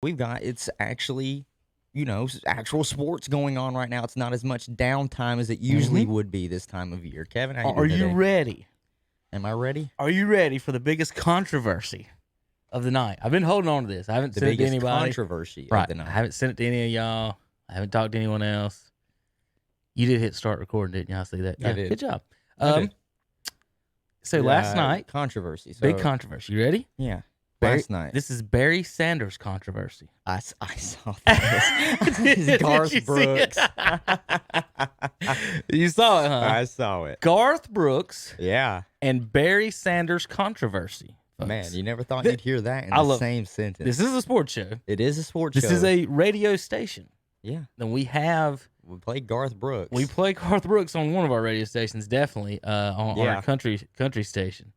It's actually, actual sports going on right now. It's not as much downtime as it usually would be this time of year. Kevin, how Are you doing you today? ready? Am I ready? Are you ready for the biggest controversy of the night? I've been holding on to this. I haven't The sent it to biggest anybody. controversy Right. of the night. I haven't sent it to any of y'all. I haven't talked to anyone else. You did hit start recording, didn't you? I see that. I did. Good job. I did. So last night, controversy. So, big controversy. You ready? Yeah. Barry, Last night. This is Barry Sanders controversy. I saw this. It's Garth Brooks. You saw it, huh? I saw it. Garth Brooks Yeah. and Barry Sanders controversy. Folks. Man, you never thought you'd hear that in the same sentence. This is a sports show. It is a sports show. This is a radio station. Yeah. Then we play Garth Brooks. We play Garth Brooks on one of our radio stations, definitely on our country station.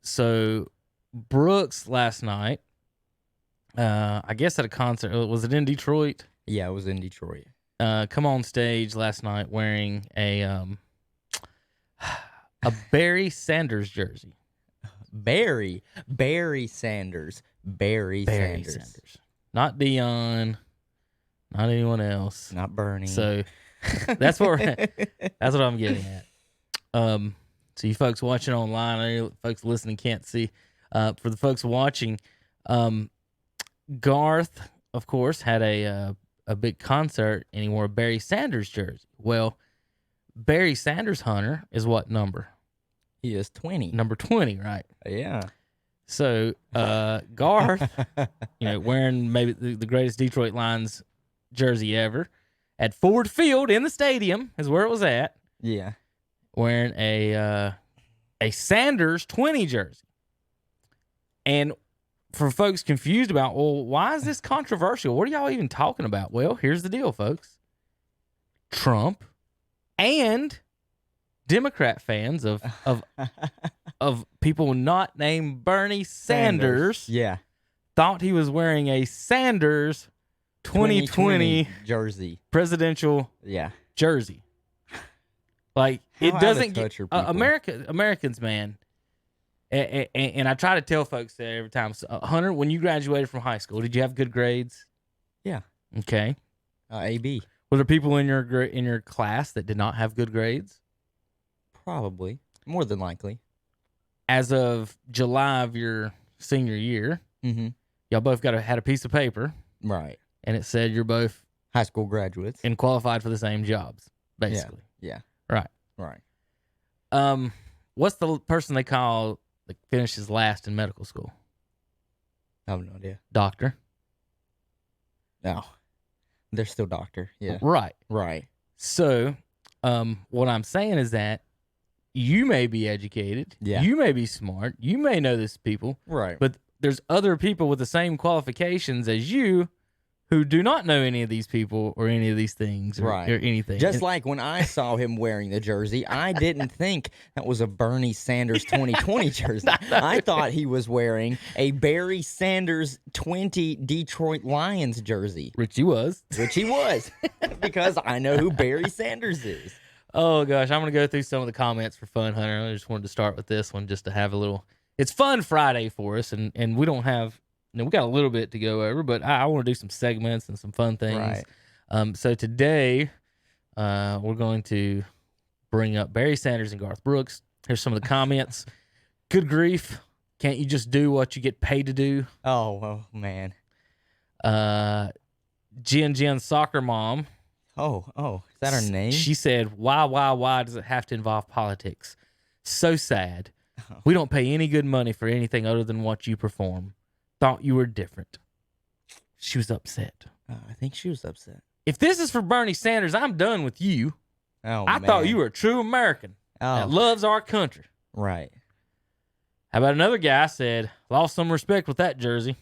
So Brooks last night, I guess at a concert. Was it in Detroit? Yeah, it was in Detroit. Come on stage last night wearing a Barry Sanders jersey. Barry Sanders. Barry Sanders. Not Dion. Not anyone else. Not Bernie. So that's what I'm getting at. So you folks watching online, I know folks listening can't see. For the folks watching, Garth, of course, had a big concert and he wore a Barry Sanders jersey. Well, Barry Sanders Hunter is what number? He is 20. Number 20, right? Yeah. So Garth, wearing maybe the greatest Detroit Lions jersey ever at Ford Field in the stadium is where it was at. Yeah. Wearing a Sanders 20 jersey. And for folks confused about, well, why is this controversial? What are y'all even talking about? Well, here's the deal, folks. Trump and Democrat fans of people not named Bernie Sanders yeah, thought he was wearing a Sanders 2020 jersey, presidential jersey. Like, it doesn't get Americans, man. And I try to tell folks that every time. So, Hunter, when you graduated from high school, did you have good grades? Yeah. Okay. AB. Were there people in your class that did not have good grades? Probably. More than likely. As of July of your senior year, y'all both had a piece of paper. Right. And it said you're both high school graduates and qualified for the same jobs, basically. Yeah. Right. What's the person they call that finishes last in medical school? I have no idea. Doctor. No. They're still doctor. Yeah. Right. So, what I'm saying is that you may be educated. Yeah. You may be smart. You may know these people. Right. But there's other people with the same qualifications as you who do not know any of these people or any of these things or anything. Just like when I saw him wearing the jersey, I didn't think that was a Bernie Sanders 2020 jersey. I thought he was wearing a Barry Sanders 20 Detroit Lions jersey. Which he was. Because I know who Barry Sanders is. Oh, gosh. I'm going to go through some of the comments for fun, Hunter. I just wanted to start with this one just to have a little... It's Fun Friday for us, and we don't have... we got a little bit to go over, but I want to do some segments and some fun things. Right. So today, we're going to bring up Barry Sanders and Garth Brooks. Here's some of the comments. Good grief. Can't you just do what you get paid to do? Oh man. Jen Soccer Mom. Oh, is that her name? She said, why does it have to involve politics? So sad. Oh. We don't pay any good money for anything other than what you perform. Thought you were different. She was upset. I think she was upset. If this is for Bernie Sanders, I'm done with you. I thought you were a true American that loves our country. Right. How about another guy said, lost some respect with that jersey.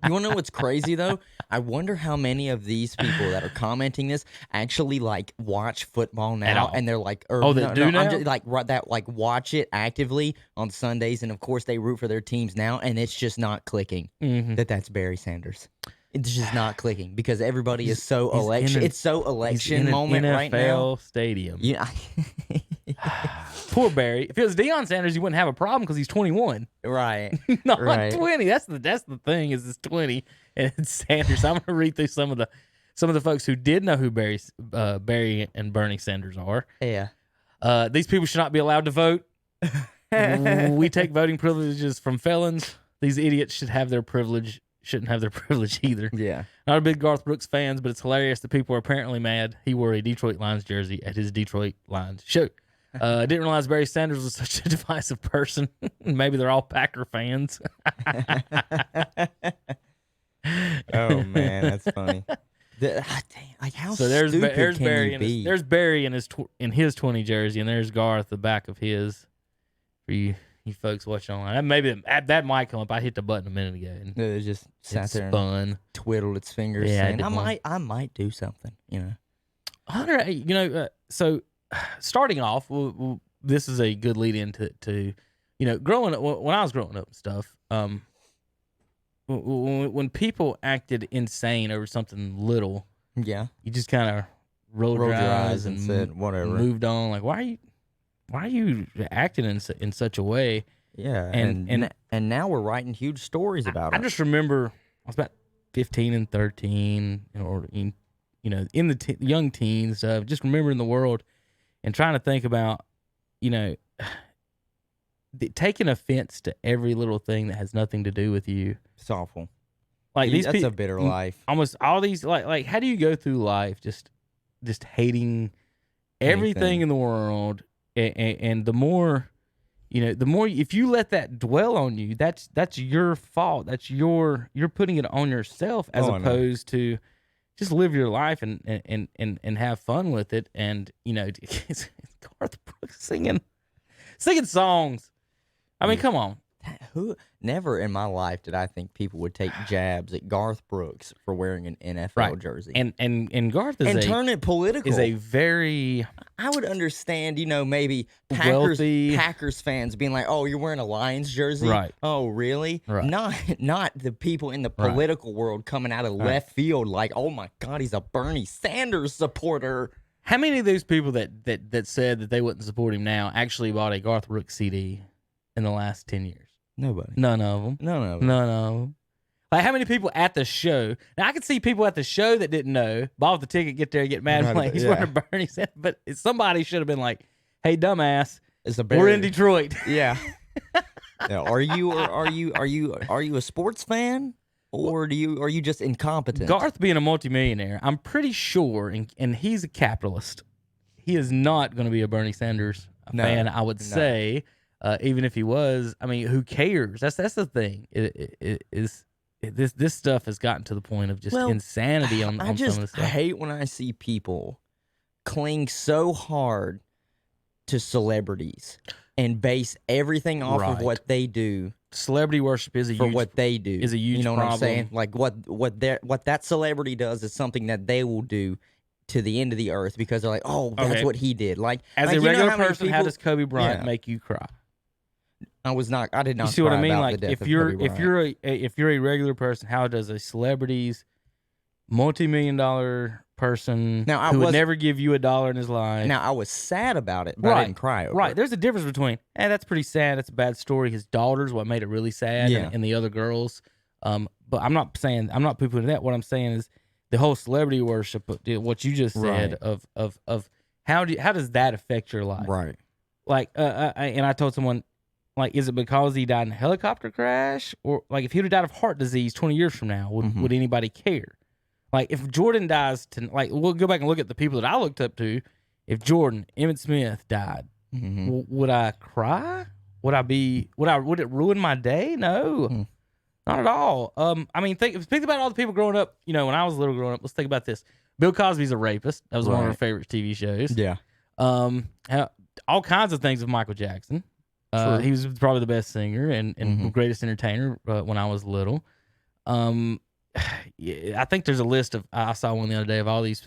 You want to know what's crazy, though? I wonder how many of these people that are commenting this actually, watch football now, and they're like... now? I'm just, watch it actively on Sundays, and of course they root for their teams now, and it's just not clicking that's Barry Sanders. It's just not clicking because everybody is so election. It's so election moment right now. NFL stadium. Yeah. Poor Barry. If it was Deion Sanders, you wouldn't have a problem because he's 21. Right. Not Right. 20. That's the thing is it's 20 and it's Sanders. I'm gonna read through some of the folks who did know who Barry and Bernie Sanders are. Yeah. These people should not be allowed to vote. We take voting privileges from felons. These idiots shouldn't have their privilege either. Yeah. Not a big Garth Brooks fans, but it's hilarious that people are apparently mad he wore a Detroit Lions jersey at his Detroit Lions show. Didn't realize Barry Sanders was such a divisive person. Maybe they're all Packer fans. Oh man, that's funny. Like how So there's stupid can Barry you be? there's Barry in his 20 jersey, and there's Garth the back of his. For you folks watching online, maybe that might come up. I hit the button a minute ago. And It just sat it's there and fun. twiddled its fingers, Yeah, saying, it I might do something. Hunter, so starting off, this is a good lead into growing up. When I was growing up and stuff, when people acted insane over something little, Yeah. you just kind of rolled your eyes and said whatever. moved on. Like, why are you acting in such a way? Yeah, And now we're writing huge stories about I it. just remember I was about 15 and 13, or in the young teens, just remembering the world and trying to think about, taking offense to every little thing that has nothing to do with you. It's awful. Like That's a bitter life. Almost all these, like how do you go through life just hating everything Anything. in the world, and the more, if you let that dwell on you, that's your fault. You're putting it on yourself, as Oh, I know. opposed to just live your life and have fun with it. And it's Garth Brooks singing songs. I mean, come on. Never in my life did I think people would take jabs at Garth Brooks for wearing an NFL Right. jersey And Garth and turn it political. is a very I would understand, maybe Wealthy. Packers fans being like, "Oh, you're wearing a Lions jersey, Right. Oh, really? Right. Not the people in the Right. political world coming out of left field like, "Oh my God, he's a Bernie Sanders supporter." How many of those people that said that they wouldn't support him now actually bought a Garth Brooks CD in the last 10 years? Nobody. None of them. None of them. None of them. Like, how many people at the show? Now, I could see people at the show that didn't know, bought the ticket, get there, get mad, Right, like, he's yeah. wearing a Bernie Sanders. But somebody should have been like, "Hey, dumbass, It's a we're in Detroit." Yeah. Yeah. Are you a sports fan, or are you just incompetent? Garth being a multimillionaire, I'm pretty sure, and he's a capitalist. He is not going to be a Bernie Sanders fan, I would say. Even if he was, I mean, who cares? That's the thing. This stuff has gotten to the point of just insanity on I some just of the stuff. hate when I see people cling so hard to celebrities and base everything off of Right. what they do Celebrity worship is a for huge what they do. is a huge You know what I'm problem. saying? Like what that celebrity does is something that they will do to the end of the earth because they're like, "Oh, that's Okay. what he did." Like As like, a you know regular how many person, how people- does Kobe Bryant Yeah. make you cry? I did not. You see what I cry mean? about Like, the death if of you're Kobe if Bryant. you're a regular person, how does a celebrity's multi-million-dollar person Now, I who would was- never give you $1 in his life? Now I was sad about it, but I Right, didn't cry over Right. it. There's a difference between, that's pretty sad. That's a bad story. His daughter's what made it really sad, Yeah. and the other girls. But I'm not poo-pooing that. What I'm saying is the whole celebrity worship, what you just said Right. of how does that affect your life? Right. Like, and I told someone, like, is it because he died in a helicopter crash, or like if he would have died of heart disease 20 years from now, would anybody care? Like, if Jordan dies, like, we'll go back and look at the people that I looked up to. If Jordan, Emmitt Smith died, would I cry? Would it ruin my day? No, not at all. I mean, think about all the people growing up. When I was little growing up. Let's think about this. Bill Cosby's a rapist. That was one of our Right. favorite TV shows. Yeah. All kinds of things of Michael Jackson. He was probably the best singer and greatest entertainer when I was little. Yeah, I think there's a list of, I saw one the other day of all these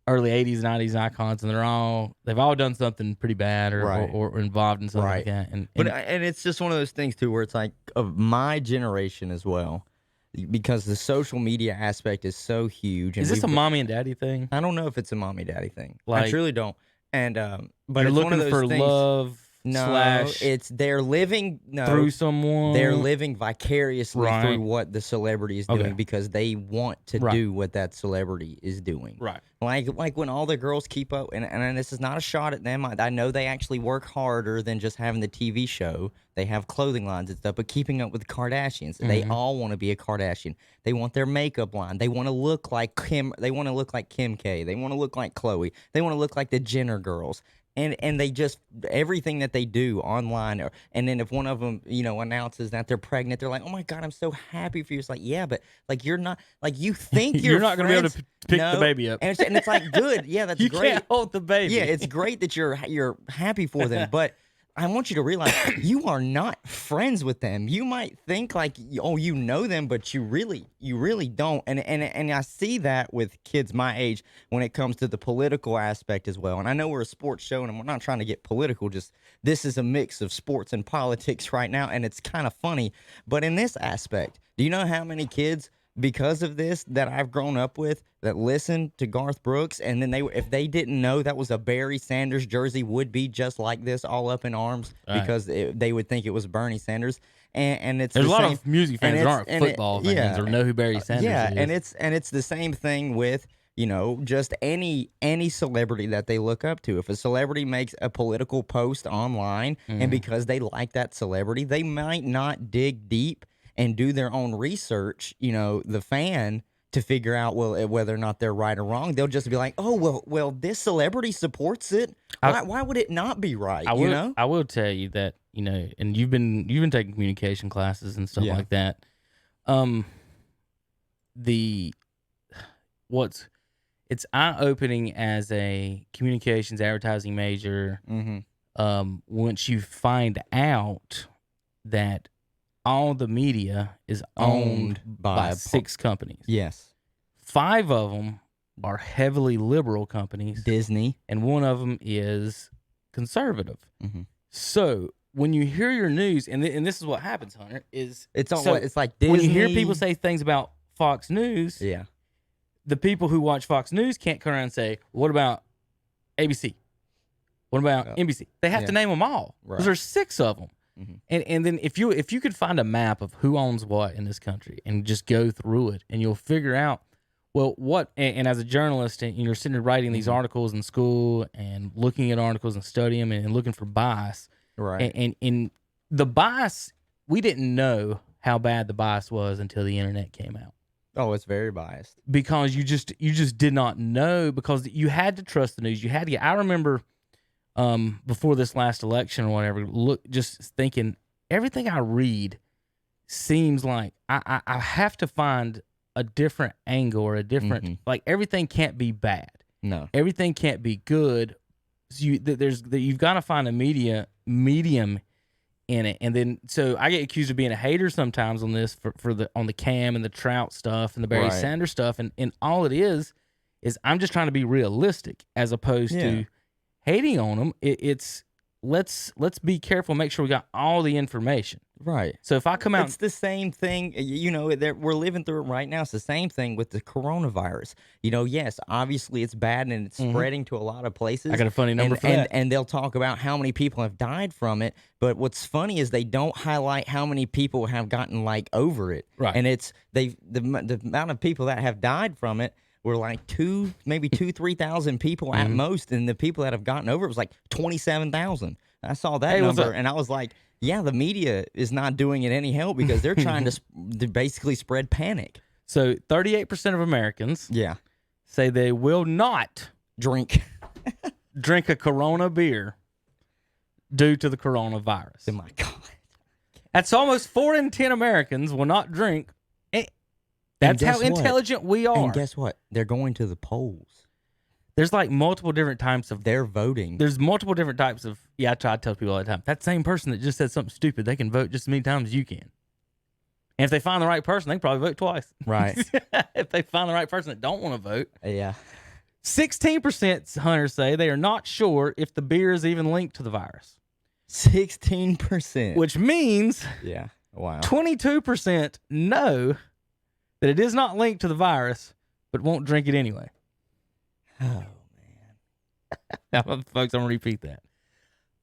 early 80s, 90s icons, and they've all done something pretty bad or involved in something like that. And it's just one of those things too, where it's like of my generation as well, because the social media aspect is so huge. And is this a mommy and daddy thing? I don't know if it's a mommy daddy thing. I Like- truly don't. And but You're it's one of looking those for things. love No, slash it's they're living through someone. They're living vicariously Right. through what the celebrity is doing Okay. because they want to Right. do what that celebrity is doing. Right. Like when all the girls keep up, and this is not a shot at them. I know they actually work harder than just having the TV show. They have clothing lines and stuff, but keeping up with the Kardashians, they all want to be a Kardashian. They want their makeup line. They want to look like Kim. They want to look like Kim K. They want to look like Khloe. They want to look like the Jenner girls. And they just everything that they do online, and then if one of them announces that they're pregnant, they're like, "Oh my God, I'm so happy for you." It's like, yeah, but like you're not like you think You're not going to be able to pick no. the baby up, and it's like good, yeah, that's you great. can't hold the baby. Yeah, it's great that you're happy for them, but I want you to realize you are not friends with them. You might think like, oh, you know them, but you really don't. And I see that with kids my age when it comes to the political aspect as well. And I know we're a sports show, and we're not trying to get political. Just this is a mix of sports and politics right now, and it's kind of funny. But in this aspect, do you know how many kids, because of this, that I've grown up with that listen to Garth Brooks, and then if they didn't know that was a Barry Sanders jersey, would be just like this, all up in arms, because they would think it was Bernie Sanders. And it's there's a lot same, of music fans that aren't football fans or know who Barry Sanders is. and it's the same thing with just any celebrity that they look up to. If a celebrity makes a political post online, and because they like that celebrity, they might not dig deep and do their own research, the fan, to figure out whether or not they're right or wrong. They'll just be like, oh well, this celebrity supports it. Why would it not be right? I will tell you that and you've been taking communication classes and stuff like that. It's eye-opening as a communications advertising major. Once you find out that all the media is owned by 6 companies. Yes. 5 of them are heavily liberal companies. Disney. And one of them is conservative. So when you hear your news, and this is what happens, Hunter, is it's like Disney. When you hear people say things about Fox News, the people who watch Fox News can't come around and say, what about ABC? What about NBC? They have to name them all because there's 6 of them. And then if you could find a map of who owns what in this country and just go through it, and you'll figure out, well, what, and as a journalist, and you're sitting there writing these articles in school and looking at articles and studying them and looking for bias. Right. And the bias, we didn't know how bad the bias was until the internet came out. Oh, it's very biased. Because you just did not know, because you had to trust the news. You had to I remember before this last election or whatever, just thinking everything I read seems like I have to find a different angle or a different like everything can't be bad. No, everything can't be good. So you've got to find a medium in it, and then so I get accused of being a hater sometimes on this on the Cam and the Trout stuff and the Barry Sanders stuff, and all it is I'm just trying to be realistic as opposed to hating on them. It's let's be careful, make sure we got all the information. Right. So if I come out, it's the same thing. We're living through it right now. It's the same thing with the coronavirus. Yes, obviously it's bad and it's spreading to a lot of places. I got a funny number for that. And they'll talk about how many people have died from it. But what's funny is they don't highlight how many people have gotten over it. Right. And it's the amount of people that have died from it were like 3,000 people at most, and the people that have gotten over it was like 27,000. I saw that number, and I was like, yeah, the media is not doing it any help because they're trying to basically spread panic. So 38% of Americans say they will not drink a Corona beer due to the coronavirus. Oh, my God. That's almost 4 in 10 Americans will not drink. That's how intelligent we are. And guess what? They're going to the polls. There's multiple different types of... They're voting. There's multiple different types of... Yeah, I try to tell people all the time. That same person that just said something stupid, they can vote just as many times as you can. And if they find the right person, they can probably vote twice. Right. If they find the right person that don't want to vote. Yeah. 16% hunters say they are not sure if the beer is even linked to the virus. 16%. Which means... Yeah. Wow. 22% know that it is not linked to the virus, but won't drink it anyway. Oh, man. Now, folks, I'm going to repeat that.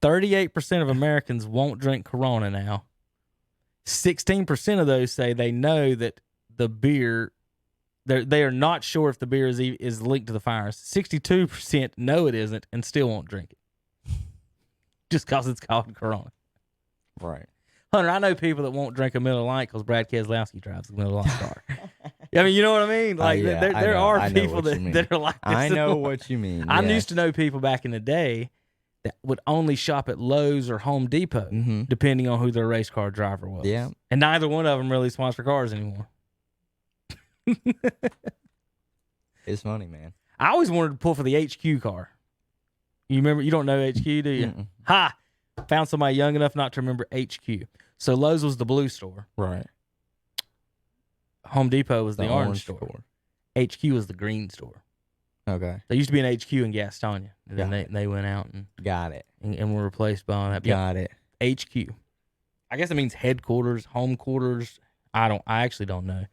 38% of Americans won't drink Corona now. 16% of those say they know that the beer, they are not sure if the beer is linked to the virus. 62% know it isn't and still won't drink it. Just because it's called Corona. Right. Hunter, I know people that won't drink a Miller Lite because Brad Keselowski drives a Miller Lite car. I mean, you know what I mean? Like, yeah, there are people that are like this. I know what you mean. I yes. used to know people back in the day that would only shop at Lowe's or Home Depot, depending on who their race car driver was. Yeah. And neither one of them really sponsor cars anymore. It's funny, man. I always wanted to pull for the HQ car. You remember? You don't know HQ, do you? Mm-mm. Ha! Found somebody young enough not to remember HQ. So Lowe's was the blue store. Right. Home Depot was the orange store. HQ was the green store. Okay. There used to be an HQ in Gastonia. And then they went out and got it. And were replaced by that. Got it. HQ. I guess it means headquarters, home quarters. I actually don't know.